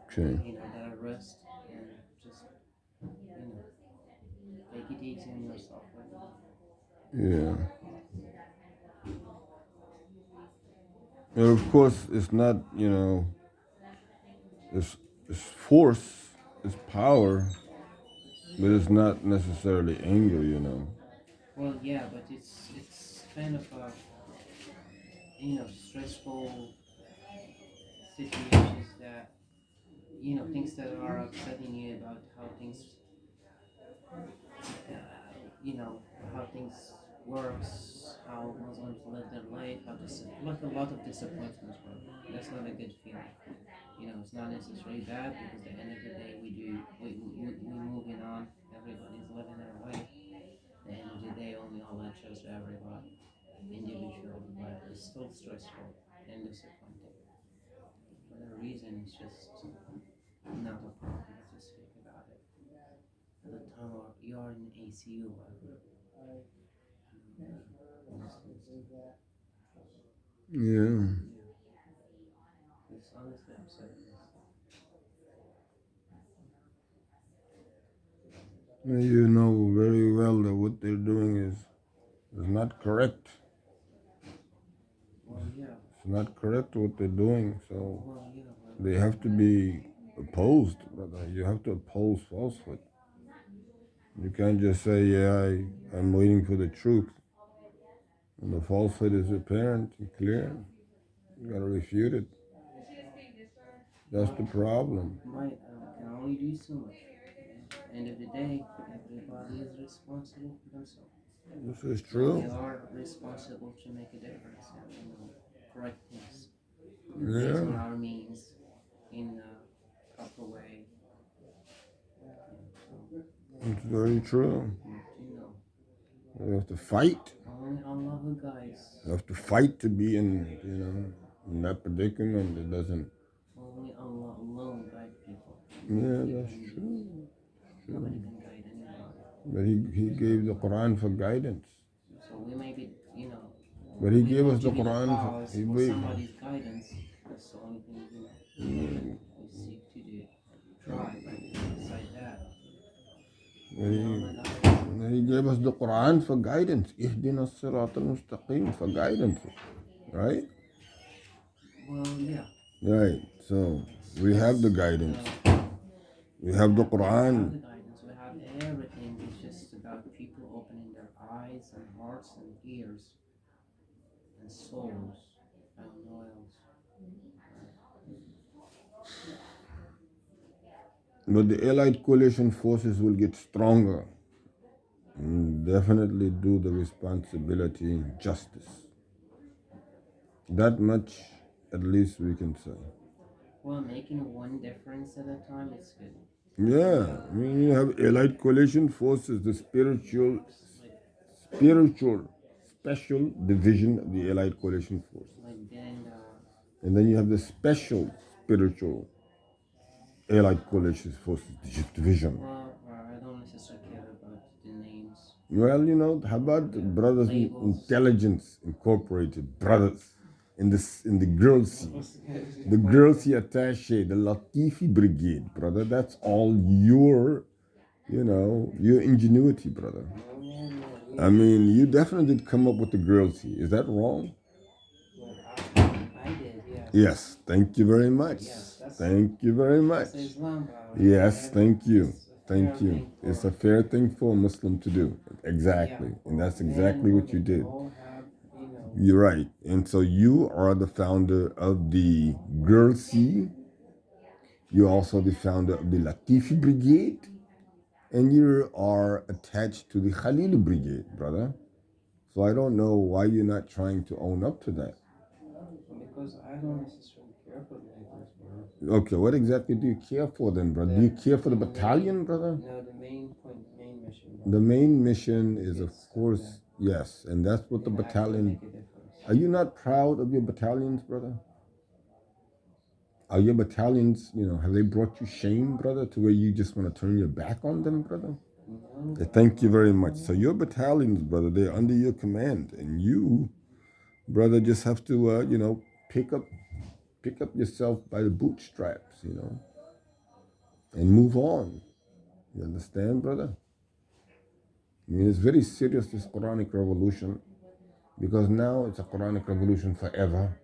Okay. That rest and just, take it easy on yourself. Yeah. And of course, it's not, it's, it's force, it's power, but it's not necessarily anger. Well, yeah, but it's kind of a stressful situations that things that are upsetting you about how things how things works, how Muslims live their life, like a lot of disappointments work. That's not a good feeling. It's not necessarily bad because at the end of the day we moving on. Everybody's living their life. At the end of the day, only Allah chose everybody individually, but it's still stressful and disappointing. For that reason, it's just not appropriate to speak about it at the time you are in ACU. Yeah. It's honestly upsetting. You know very well that what they're doing is not correct. Well, yeah. It's not correct what they're doing. So Well, yeah. they have to be opposed, brother. You have to oppose falsehood. You can't just say, yeah, I'm waiting for the truth. And the falsehood is apparent and clear. You gotta refute it. That's the problem. Right. Can only do so much. End of the day, everybody is responsible for themselves. This is We true. are responsible to make a difference and correct things based Yeah, on our means in a proper way. So, it's very true. you know, You have to fight. only Allah who guides. You have to fight to be in that predicament. It doesn't. Only Allah alone guide people. Yeah, Nobody that's can do. true. Nobody can guide anybody. But he gave the Quran for guidance. So we may be, But he we gave want us to the be the Quran for cause he for gave, somebody's guidance. That's the only thing, we seek to do. Try, but beside that, but only he, Allah guides. but he gave us the Quran for guidance. Ihdina as-sirat al-mustaqim for guidance, right? Well, yeah. Right. So we have the guidance. So, We have the we have Quran. the guidance. We have everything. It's just about people opening their eyes and hearts and ears and souls. I don't know what else. But the Allied coalition forces will get stronger and definitely do the responsibility justice. That much, at least, we can say. Well, making one difference at a time is good. Yeah, I mean, you have Allied coalition forces, the spiritual, special division of the Allied coalition force. Like then, And then you have the special spiritual Allied coalition forces division. well, I don't necessarily care about the names. Well, how about the Brothers in Labels. Intelligence Incorporated, brothers in the Girls Attache, the Latifi Brigade, brother. That's all your ingenuity, brother. I mean, you definitely did come up with the Girls. Is that wrong? Well, I did, yeah. Yes, thank you very much. Yes, Thank you very much. that's Islam, Yes, thank you. It's a fair Thank you. thing for- It's a fair thing for a Muslim to do. Exactly. Yeah. And that's Men, exactly what you women did. all have, You're right. And so you are the founder of the Girl C. You're also the founder of the Latifi Brigade. And you are attached to the Khalil Brigade, brother. So I don't know why you're not trying to own up to that. because I don't necessarily care for the labels, bro. Okay, what exactly do you care for then, brother? Do you care for the battalion, brother? No, the main point, main mission. The main mission is, of course, yes, and that's what the battalion. Make a difference. Are you not proud of your battalions, brother? Are your battalions, have they brought you shame, brother, to where you just want to turn your back on them, brother? No. Thank you very much. So your battalions, brother, they're under your command, and you, brother, just have to, pick up pick up yourself by the bootstraps, and move on. You understand, brother? I mean, it's very serious, this Quranic revolution, because now it's a Quranic revolution forever.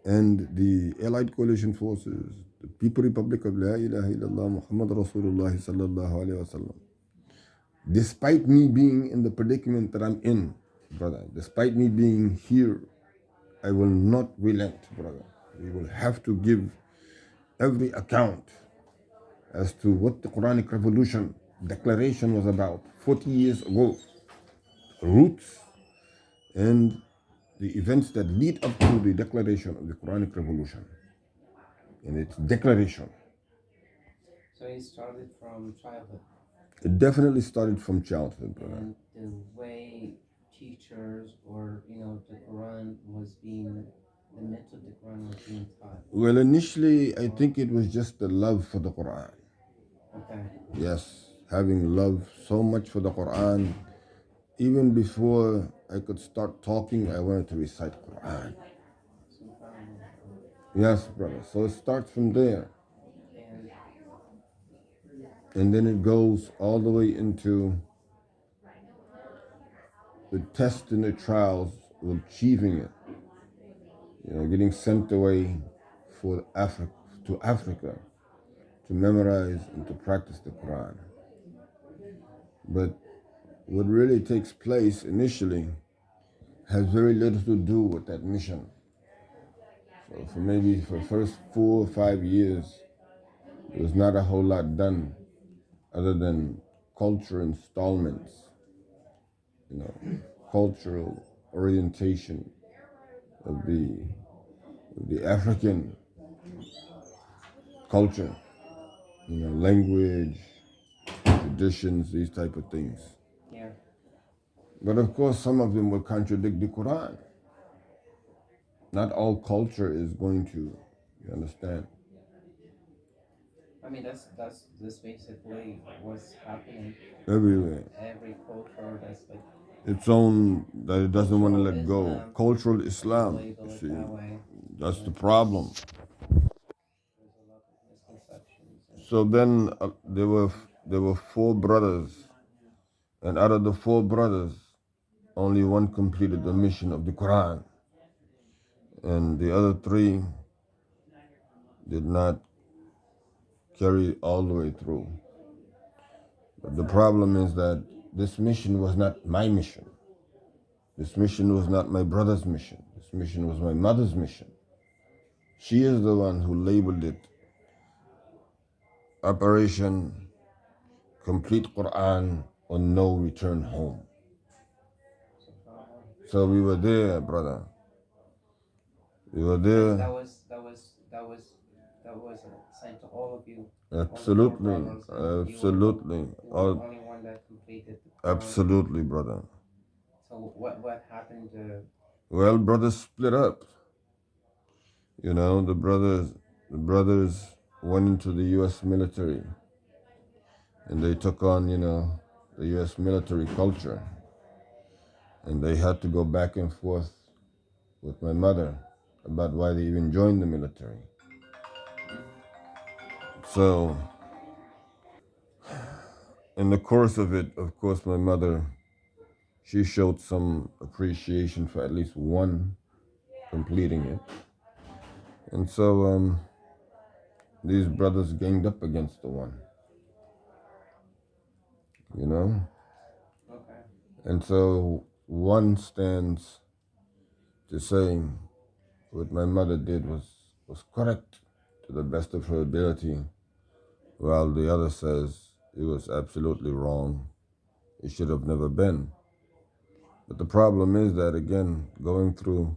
And the Allied Coalition Forces, the People Republic of La ilaha illallah Muhammad Rasulullah sallallahu alayhi wasallam, despite me being in the predicament that I'm in, brother, despite me being here, I will not relent, brother. We will have to give every account as to what the Quranic revolution declaration was about 40 years ago, roots, and the events that lead up to the declaration of the Quranic revolution and its declaration. So it started from childhood. It definitely started from childhood, brother. And the way teachers or the Quran was being, the method the Quran was being taught. Well, initially, I think it was just the love for the Quran. Okay. Yes, having love so much for the Quran. Even before I could start talking, I wanted to recite Quran. Yes, brother. So it starts from there. And then it goes all the way into the tests and the trials of achieving it. Getting sent away to Africa to memorize and to practice the Quran. But what really takes place initially has very little to do with that mission. So for the first 4 or 5 years, there was not a whole lot done other than culture installments, cultural orientation of the African culture, language, traditions, these type of things. Yeah. But of course, some of them will contradict the Quran. Not all culture is going to, you understand? I mean, that's basically what's happening Everywhere. Every culture that's like Its own, that it doesn't want to let go. Islam, Cultural Islam. label You it see, that way. that's the problem. There's a lot of misconceptions. So then there were 4 brothers, and out of the 4 brothers, only one completed the mission of the Quran, and the other 3 did not carry it all the way through. But the problem is that this mission was not my mission. This mission was not my brother's mission. This mission was my mother's mission. She is the one who labeled it Operation Complete Quran or No Return Home. So we were there, brother. We were there. That was assigned to all of you. Absolutely, absolutely. You were the only one that completed the Quran. Absolutely, brother. So what happened? Well, brothers split up. The brothers went into the U.S. military, and they took on, the U.S. military culture, and they had to go back and forth with my mother about why they even joined the military. So, in the course of it, of course, my mother, she showed some appreciation for at least one completing it. And so these brothers ganged up against the one, Okay. And so one stands to say what my mother did was correct to the best of her ability, while the other says it was absolutely wrong. It should have never been. But the problem is that, again, going through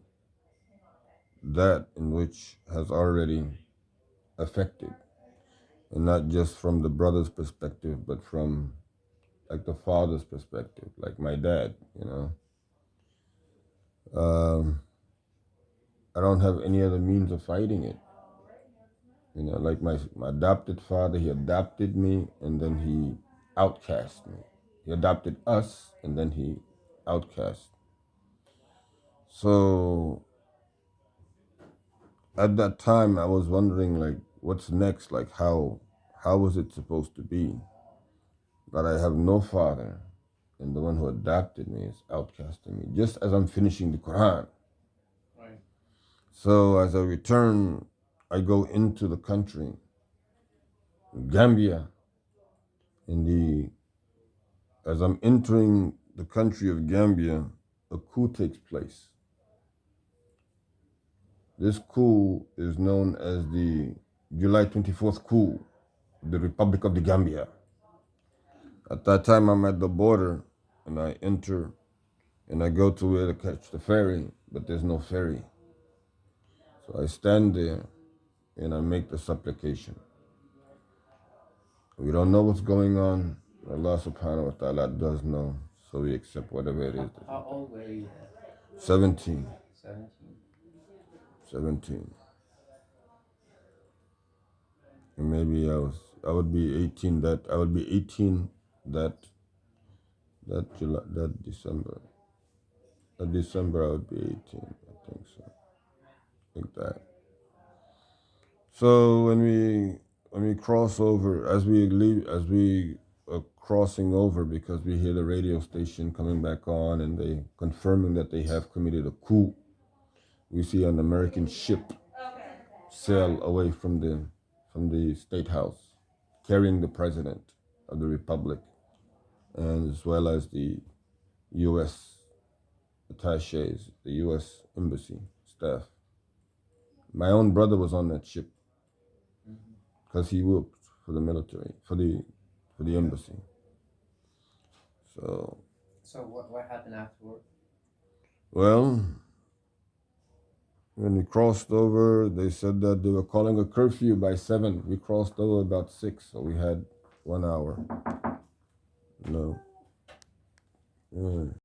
that in which has already affected, and not just from the brother's perspective, but from like the father's perspective, like my dad, I don't have any other means of fighting it. Like my adopted father, he adopted me and then he outcast me. He adopted us and then he outcast. So at that time I was wondering like what's next, like how was it supposed to be that I have no father and the one who adopted me is outcasting me just as I'm finishing the Quran. Right. So as I return, I go into the country, Gambia, in the as I'm entering the country of Gambia, a coup takes place. This coup is known as the July 24th coup, the Republic of the Gambia. At that time, I'm at the border and I enter and I go to where to catch the ferry, but there's no ferry. So I stand there and I make the supplication. We don't know what's going on. Allah subhanahu wa ta'ala does know. So we accept whatever it is. How old were you then? 17. 17. 17. And maybe I would be 18 that July, that December. That December I would be 18, I think so. I think that. So when we cross over, as we leave, as we are crossing over, because we hear the radio station coming back on and they confirming that they have committed a coup, we see an American ship sail away from the state house, carrying the president of the republic, and as well as the U.S. attaches, the U.S. embassy staff. My own brother was on that ship because he worked for the military, for the embassy. So, So what happened afterward? well, when we crossed over, they said that they were calling a curfew by 7. We crossed over about 6, so we had 1 hour. No. Yeah.